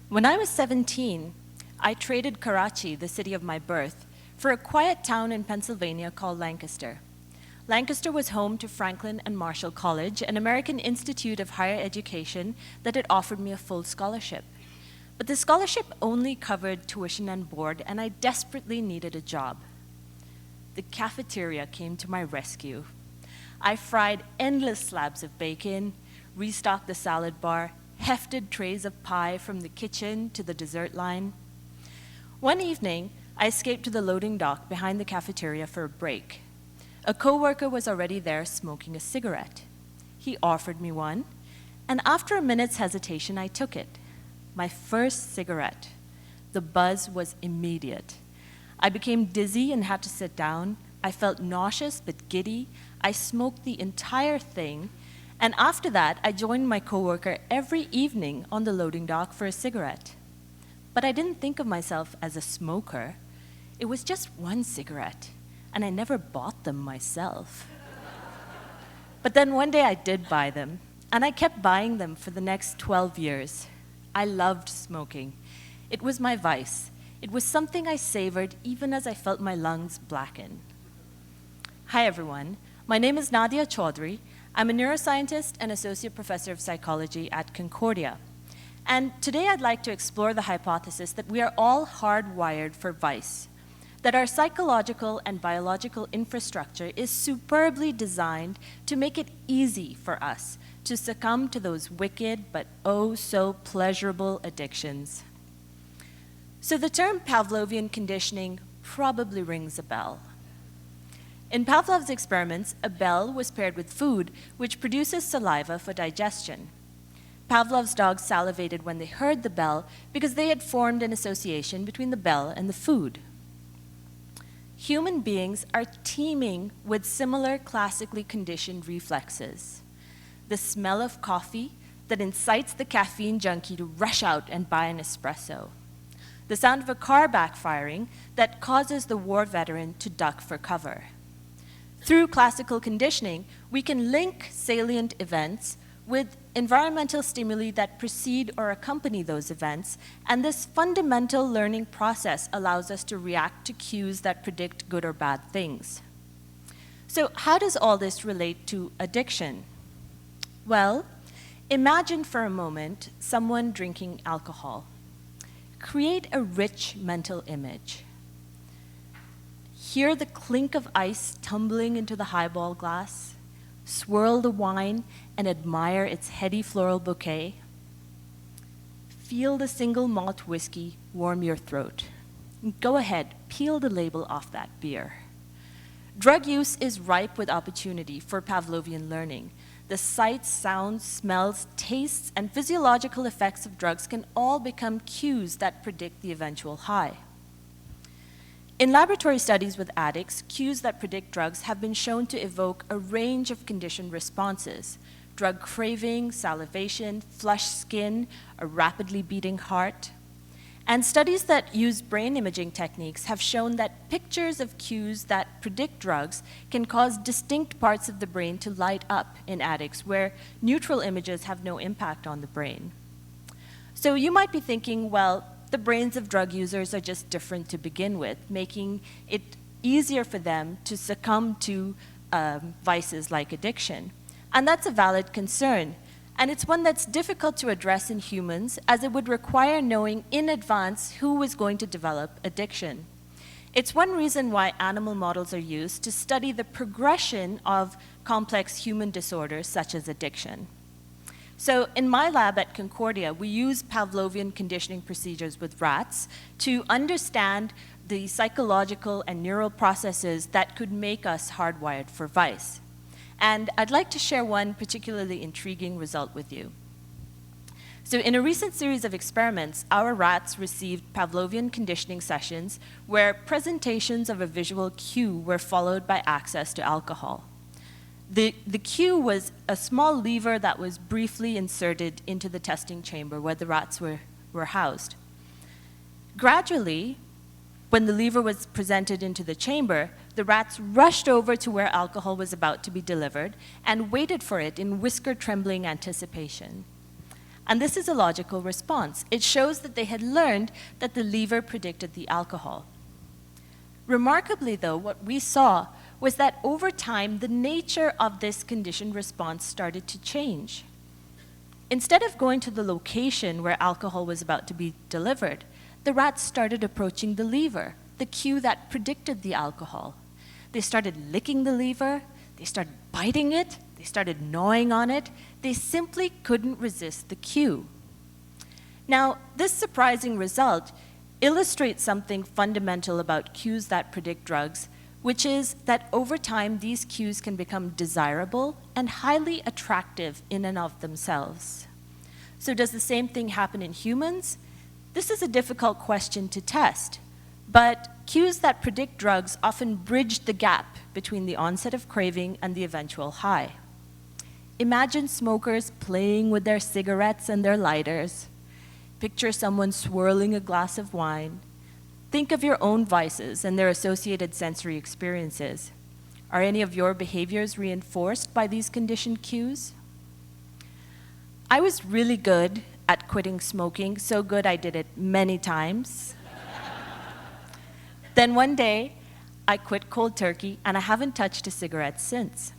When I was 17, I traded Karachi, the city of my birth, for a quiet town in Pennsylvania called Lancaster. Lancaster was home to Franklin and Marshall College, an American institute of higher education that had offered me a full scholarship. But the scholarship only covered tuition and board, and I desperately needed a job. The cafeteria came to my rescue. I fried endless slabs of bacon, restocked the salad bar, hefted trays of pie from the kitchen to the dessert line. One evening, I escaped to the loading dock behind the cafeteria for a break. A coworker was already there smoking a cigarette. He offered me one, and after a minute's hesitation, I took it. My first cigarette. The buzz was immediate. I became dizzy and had to sit down. I felt nauseous but giddy. I smoked the entire thing, and after that, I joined my coworker every evening on the loading dock for a cigarette. But I didn't think of myself as a smoker. It was just one cigarette, and I never bought them myself. But then one day I did buy them, and I kept buying them for the next 12 years. I loved smoking. It was my vice. It was something I savored even as I felt my lungs blacken. Hi, everyone. My name is Nadia Chaudhri. I'm a neuroscientist and associate professor of psychology at Concordia. And today I'd like to explore the hypothesis that we are all hardwired for vice, that our psychological and biological infrastructure is superbly designed to make it easy for us to succumb to those wicked but oh so pleasurable addictions. So the term Pavlovian conditioning probably rings a bell. In Pavlov's experiments, a bell was paired with food, which produces saliva for digestion. Pavlov's dogs salivated when they heard the bell because they had formed an association between the bell and the food. Human beings are teeming with similar classically conditioned reflexes. The smell of coffee that incites the caffeine junkie to rush out and buy an espresso. The sound of a car backfiring that causes the war veteran to duck for cover. Through classical conditioning, we can link salient events with environmental stimuli that precede or accompany those events, and this fundamental learning process allows us to react to cues that predict good or bad things. So how does all this relate to addiction? Well, imagine for a moment someone drinking alcohol. Create a rich mental image. Hear the clink of ice tumbling into the highball glass. Swirl the wine and admire its heady floral bouquet. Feel the single malt whiskey warm your throat. Go ahead, peel the label off that beer. Drug use is ripe with opportunity for Pavlovian learning. The sights, sounds, smells, tastes, and physiological effects of drugs can all become cues that predict the eventual high. In laboratory studies with addicts, cues that predict drugs have been shown to evoke a range of conditioned responses: drug craving, salivation, flushed skin, a rapidly beating heart. And studies that use brain imaging techniques have shown that pictures of cues that predict drugs can cause distinct parts of the brain to light up in addicts where neutral images have no impact on the brain. So you might be thinking, well, the brains of drug users are just different to begin with, making it easier for them to succumb to vices like addiction. And that's a valid concern. And it's one that's difficult to address in humans, as it would require knowing in advance who is going to develop addiction. It's one reason why animal models are used to study the progression of complex human disorders such as addiction. So in my lab at Concordia, we use Pavlovian conditioning procedures with rats to understand the psychological and neural processes that could make us hardwired for vice. And I'd like to share one particularly intriguing result with you. So in a recent series of experiments, our rats received Pavlovian conditioning sessions where presentations of a visual cue were followed by access to alcohol. The cue was a small lever that was briefly inserted into the testing chamber where the rats were housed. Gradually, when the lever was presented into the chamber, the rats rushed over to where alcohol was about to be delivered and waited for it in whisker-trembling anticipation. And this is a logical response. It shows that they had learned that the lever predicted the alcohol. Remarkably, though, what we saw was that over time, the nature of this conditioned response started to change. Instead of going to the location where alcohol was about to be delivered, the rats started approaching the lever, the cue that predicted the alcohol. They started licking the lever, they started biting it, they started gnawing on it. They simply couldn't resist the cue. Now, this surprising result illustrates something fundamental about cues that predict drugs, which is that over time, these cues can become desirable and highly attractive in and of themselves. So does the same thing happen in humans? This is a difficult question to test, but cues that predict drugs often bridge the gap between the onset of craving and the eventual high. Imagine smokers playing with their cigarettes and their lighters. Picture someone swirling a glass of wine. Think of your own vices and their associated sensory experiences. Are any of your behaviors reinforced by these conditioned cues? I was really good at quitting smoking, so good I did it many times. Then one day, I quit cold turkey, and I haven't touched a cigarette since.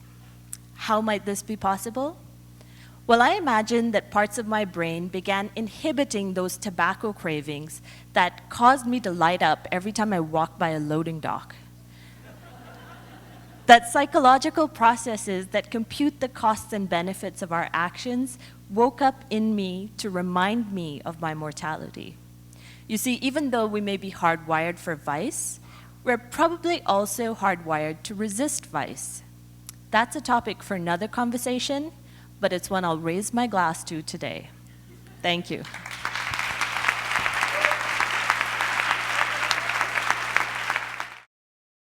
How might this be possible? Well, I imagine that parts of my brain began inhibiting those tobacco cravings that caused me to light up every time I walked by a loading dock. That psychological processes that compute the costs and benefits of our actions woke up in me to remind me of my mortality. You see, even though we may be hardwired for vice, we're probably also hardwired to resist vice. That's a topic for another conversation, but it's one I'll raise my glass to today. Thank you.